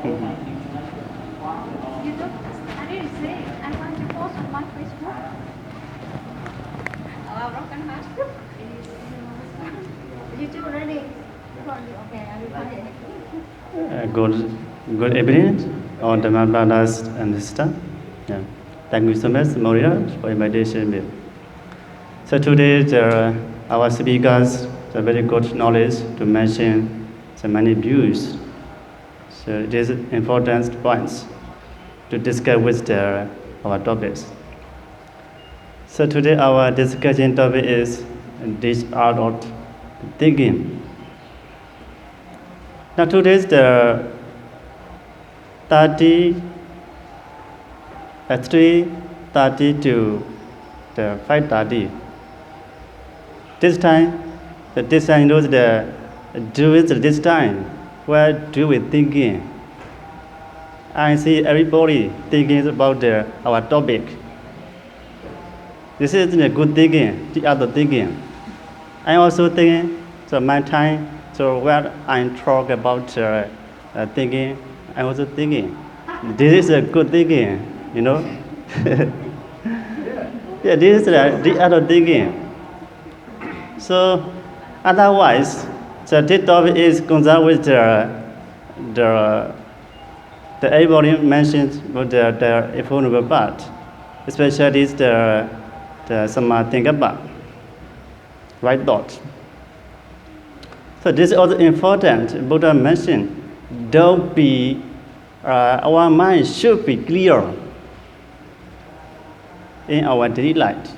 I didn't say. I want to post on my Facebook. Broken heart. You two ready? Okay, I will find it. Good evening, all Dhamma brothers and sisters. Yeah. Thank you so much, Maria, for invitation. So today, our speakers have very good knowledge to mention so many views. So it is important points to discuss with our topics. So today our discussion topic is this art of thinking. Now today is the 3:30 to the 5:30. This time, this time knows the during this time, where do we thinking? I see everybody thinking about our topic. This is a good thinking, the other thinking. I also thinking, so my time, so when I talk about thinking, I also thinking, this is a good thinking, you know. Yeah, this is the other thinking. So otherwise, so this topic is concerned with the everybody mentioned about the evolutionary part, especially is the Samadhi-Gapa, right thought. So this is also important. Buddha mentioned, don't be, our mind should be clear in our daily life.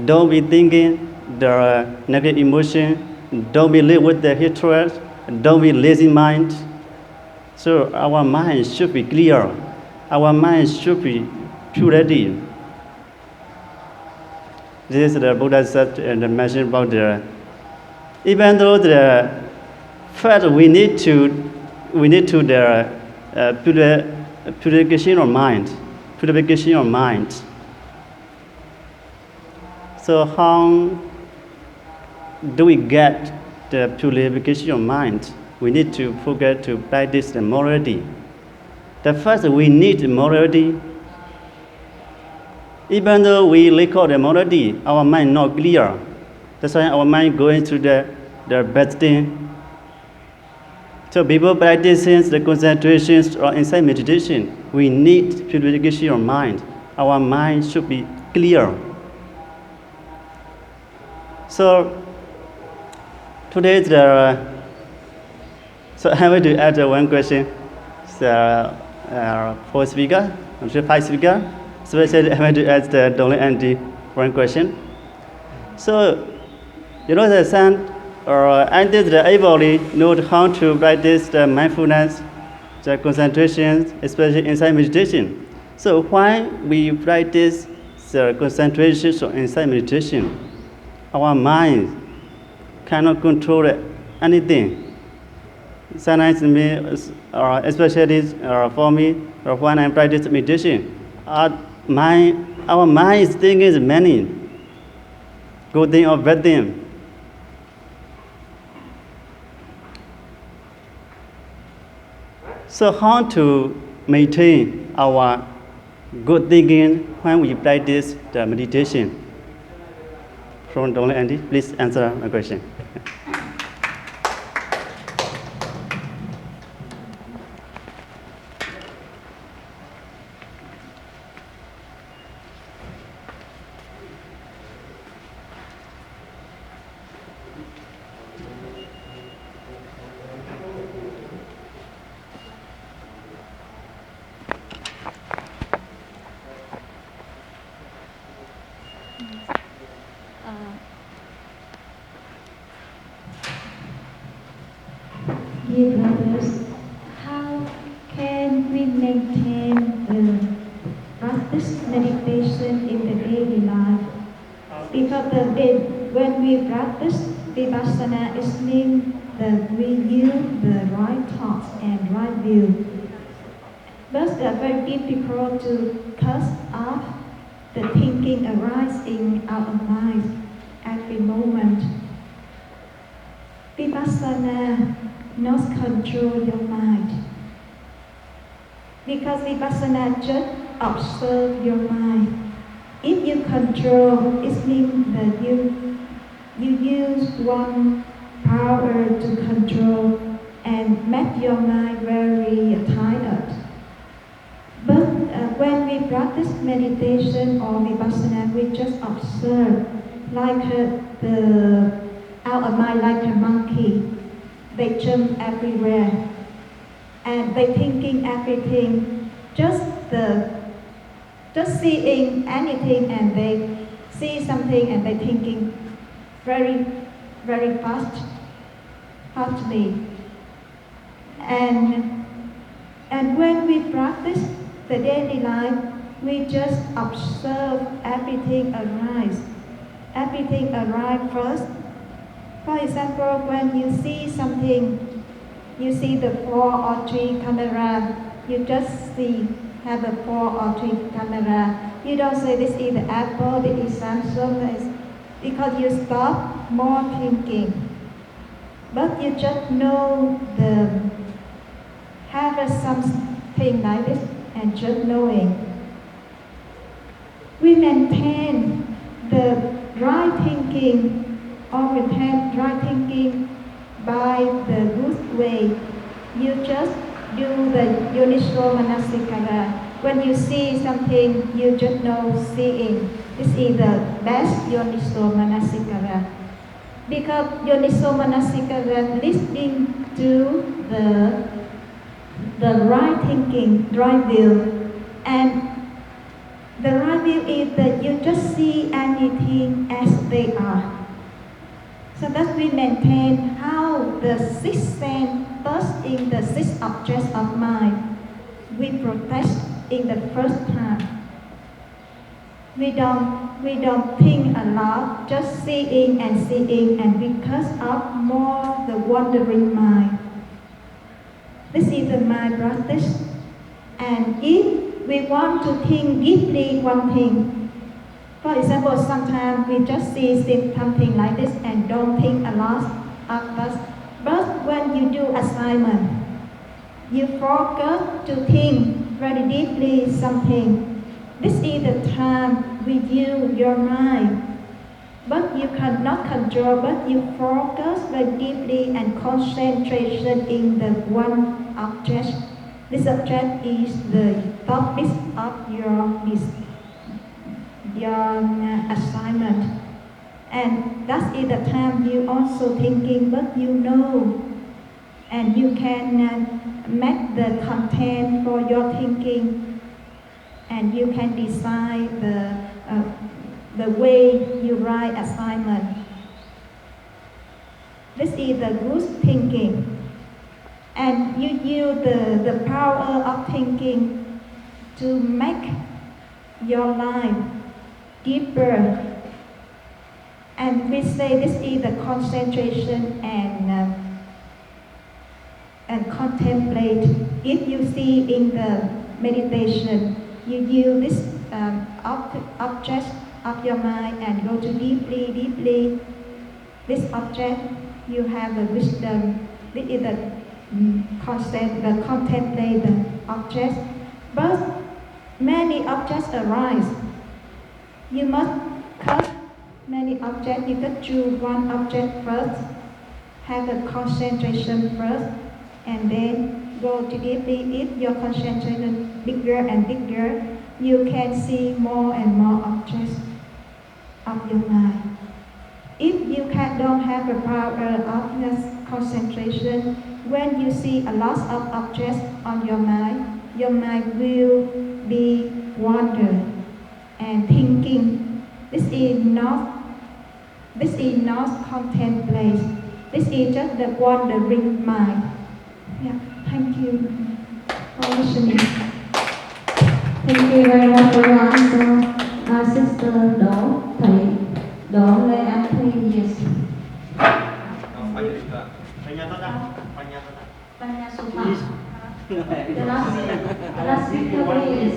Don't be thinking the negative emotion. Don't be live with the hatred. Don't be lazy mind. So our mind should be clear. Our mind should be purity. This is the Buddha said and mentioned about even though the first we need to purification of mind. So how do we get the purification of mind? We need to forget to practice the morality. The first we need morality. Even though we record the morality, our mind not clear. That's why our mind going to the bad thing. So before practicing the concentration or inside meditation, we need purification of mind. Our mind should be clear. So today so I want to add one question. So 4 speakers, 5 speakers. Especially I want to ask the Dhamma Mee Eain one question. So you know the son and everybody know how to practice the mindfulness, the concentration, especially inside meditation. So why we practice the concentration or inside meditation? Our mind cannot control anything. Sometimes me, especially for me, when I practice meditation, our mind is thinking many good thing or bad thing. So how to maintain our good thinking when we practice the meditation? From Dhamma Mee Eain, please answer my question. Dear brothers, how can we maintain the practice meditation in the daily life? Because when we practice vipassana, it means that we use the right thoughts and right view. But it's very difficult to cut off the thinking arising out of mind every moment. Vipassana not control your mind. Because Vipassana just observe your mind. If you control, it means that you use one power to control and make your mind very tired. But when we practice meditation or Vipassana, we just observe like our mind like a monkey. They jump everywhere and they thinking everything, just seeing anything, and they see something and they thinking very, very fastly. And when we practice the daily life, we just observe everything arise. Everything arise first. For example, when you see something, you see the 4 or 3 camera, you just have a 4 or 3 camera. You don't say this is the Apple, this is Samsung, because you stop more thinking. But you just know have something like this and just knowing. We maintain the right thinking or maintain right thinking by the good way. You just do the Yoniso Manasikara. When you see something, you just know seeing. This is the best Yoniso Manasikara. Because Yoniso Manasikara listening to the right thinking, right view. And the right view is that you just see anything as they are. So that we maintain how the 6 sense touch in the 6 objects of mind. We protect in the first time. We don't think a lot, just seeing, and because of more the wandering mind. This is the mind practice. And if we want to think deeply one thing, for example, sometimes we just see something like this and don't think a lot of us. But when you do assignment, you focus to think very deeply something. This is the time we use your mind. But you cannot control, but you focus very deeply and concentration in the one object. This object is the topic of your assignment. And that is the time you also thinking, but you know. And you can make the content for your thinking. And you can decide the way you write assignment. This is the good thinking. And you use the power of thinking to make your life deeper. And we say this is the concentration and contemplate. If you see in the meditation, you use this object of your mind and go to deeply. This object, you have the wisdom. This is the contemplate the object. But many objects arise. You must cut many objects. You can choose one object first, have the concentration first, and then go to deeply. If your concentration bigger and bigger, you can see more and more objects of your mind. If you don't have the power of this concentration, when you see a lot of objects on your mind will be wander and thinking. This is not contemplate. This is just the wandering mind. Yeah, thank you for listening. Thank you very much for your answer, Sister Do, thầy Do Lê Anh Thi. Yes. Panya Supa. The last speaker is